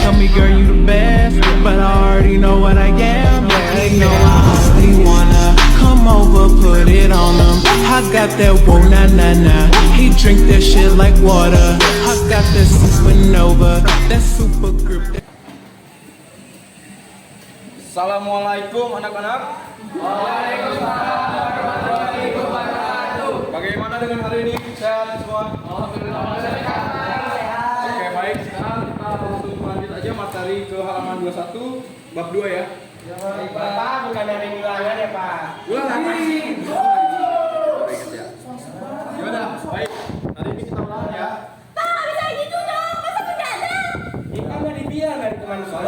Tell me, girl, you the best, but I already know what I am. Yeah, they know I only wanna come over, put it on them. I got that whoa, na na na. He drink that shit like water. I got that supernova, that super grip. Assalamualaikum anak-anak. Waalaikumsalam warahmatullahi wabarakatuh. Bagaimana dengan hari ini? Sehat semua? Oke, baik. Sekarang kita langsung lanjut aja materi ke halaman 21 bab 2 ya. Pak, bukan ada ulangan ya, Pak? Ulang lagi. Gimana? Baik. Hari ini kita ulang ya. Pak, nggak bisa gitu dong. Masa mendadak? Ini kan udah dibilang dari teman soal.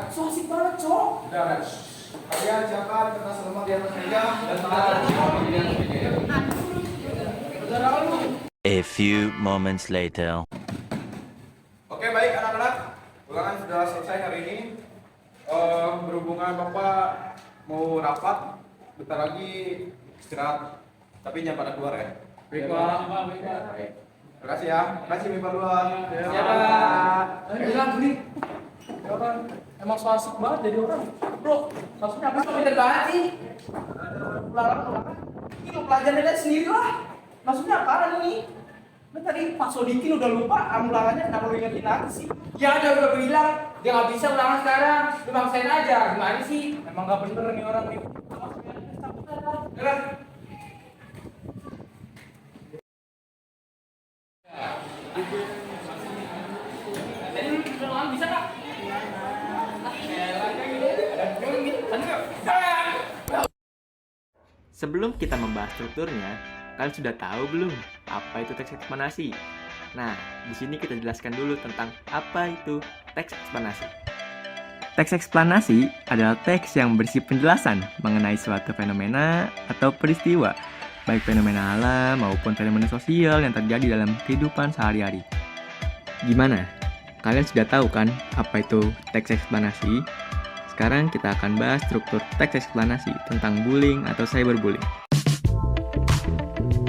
So asik banget, Cok. Udah, Rex. Kalian siapkan kertas alamat di atas meja dan tangan di atas meja. A few moments later. Oke, baik anak-anak. Ulangan sudah selesai hari ini. Berhubungan Bapak mau rapat, bentar lagi istirahat. Tapi jangan pada keluar ya. Baik, Pak. Baik. Terima kasih ya. Terima kasih, Bapak dua. Ya, Pak. Bilang gini. Emang so asik banget jadi orang. Bro, maksudnya apa? Pinter banget sih. Ulangan. Ini lu pelajaran lihat sendiri lah. Maksudnya apaan ini? Lu tadi Pak Sodikin udah lupa ulangannya, kenapa lu ingetin lagi sih? Ya udah bilang dia nggak bisa ulangan sekarang, lu maksain aja, gimana sih? Emang gak bener nih orang nih. Jalan. Ulangan bisa nggak? Sebelum kita membahas strukturnya, kalian sudah tahu belum apa itu teks eksplanasi? Nah, di sini kita jelaskan dulu tentang apa itu teks eksplanasi. Teks eksplanasi adalah teks yang berisi penjelasan mengenai suatu fenomena atau peristiwa, baik fenomena alam maupun fenomena sosial yang terjadi dalam kehidupan sehari-hari. Gimana? Kalian sudah tahu kan apa itu teks eksplanasi? Sekarang kita akan bahas struktur teks eksplanasi tentang bullying atau cyberbullying.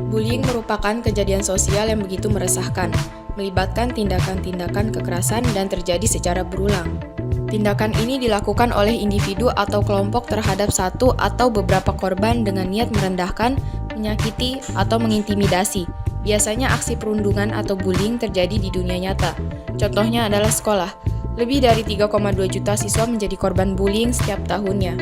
Bullying merupakan kejadian sosial yang begitu meresahkan, melibatkan tindakan-tindakan kekerasan dan terjadi secara berulang. Tindakan ini dilakukan oleh individu atau kelompok terhadap satu atau beberapa korban dengan niat merendahkan, menyakiti, atau mengintimidasi. Biasanya aksi perundungan atau bullying terjadi di dunia nyata. Contohnya adalah sekolah. Lebih dari 3,2 juta siswa menjadi korban bullying setiap tahunnya.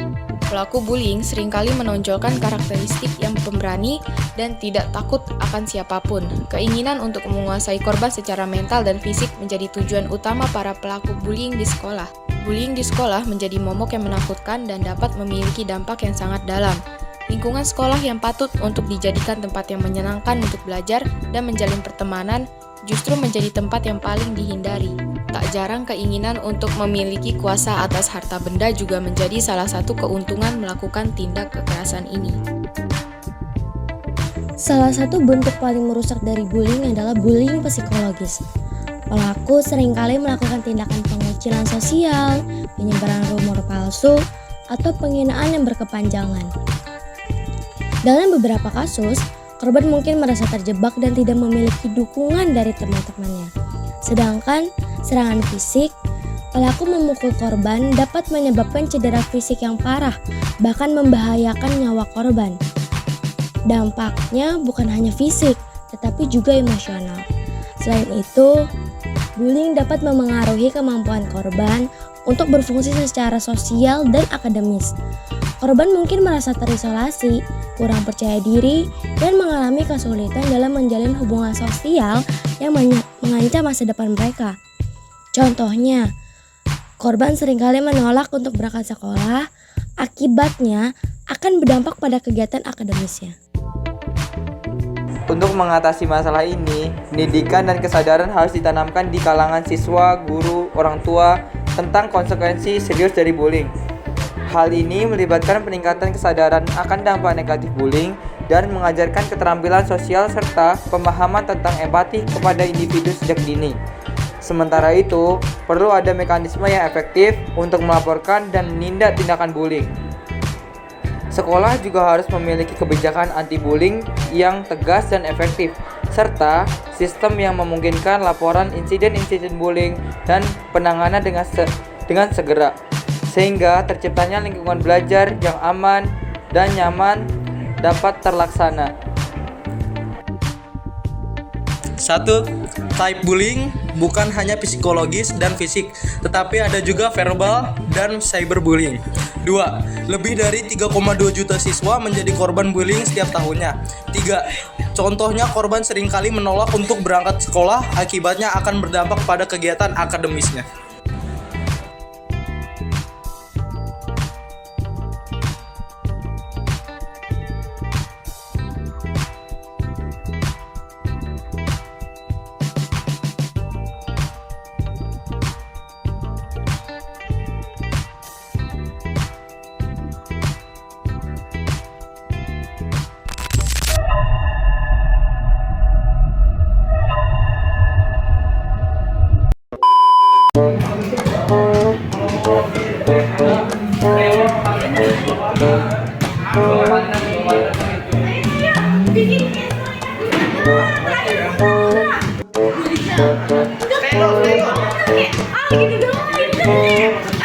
Pelaku bullying seringkali menonjolkan karakteristik yang pemberani dan tidak takut akan siapapun. Keinginan untuk menguasai korban secara mental dan fisik menjadi tujuan utama para pelaku bullying di sekolah. Bullying di sekolah menjadi momok yang menakutkan dan dapat memiliki dampak yang sangat dalam. Lingkungan sekolah yang patut untuk dijadikan tempat yang menyenangkan untuk belajar dan menjalin pertemanan justru menjadi tempat yang paling dihindari. Tak jarang keinginan untuk memiliki kuasa atas harta benda juga menjadi salah satu keuntungan melakukan tindak kekerasan ini. Salah satu bentuk paling merusak dari bullying adalah bullying psikologis. Pelaku seringkali melakukan tindakan pengucilan sosial, penyebaran rumor palsu, atau penghinaan yang berkepanjangan. Dalam beberapa kasus, korban mungkin merasa terjebak dan tidak memiliki dukungan dari teman-temannya. Sedangkan serangan fisik, pelaku memukul korban dapat menyebabkan cedera fisik yang parah, bahkan membahayakan nyawa korban. Dampaknya bukan hanya fisik, tetapi juga emosional. Selain itu, bullying dapat memengaruhi kemampuan korban untuk berfungsi secara sosial dan akademis. Korban mungkin merasa terisolasi, kurang percaya diri, dan mengalami kesulitan dalam menjalin hubungan sosial yang mengancam masa depan mereka. Contohnya, korban seringkali menolak untuk berangkat sekolah, akibatnya akan berdampak pada kegiatan akademisnya. Untuk mengatasi masalah ini, pendidikan dan kesadaran harus ditanamkan di kalangan siswa, guru, orang tua tentang konsekuensi serius dari bullying. Hal ini melibatkan peningkatan kesadaran akan dampak negatif bullying dan mengajarkan keterampilan sosial serta pemahaman tentang empati kepada individu sejak dini. Sementara itu, perlu ada mekanisme yang efektif untuk melaporkan dan menindak tindakan bullying. Sekolah juga harus memiliki kebijakan anti-bullying yang tegas dan efektif serta sistem yang memungkinkan laporan insiden-insiden bullying dan penanganan dengan segera, sehingga terciptanya lingkungan belajar yang aman dan nyaman dapat terlaksana. 1. Type bullying bukan hanya psikologis dan fisik, tetapi ada juga verbal dan cyberbullying. 2. Lebih dari 3,2 juta siswa menjadi korban bullying setiap tahunnya. 3. Contohnya korban seringkali menolak untuk berangkat sekolah, akibatnya akan berdampak pada kegiatan akademisnya. Ah gitu doang.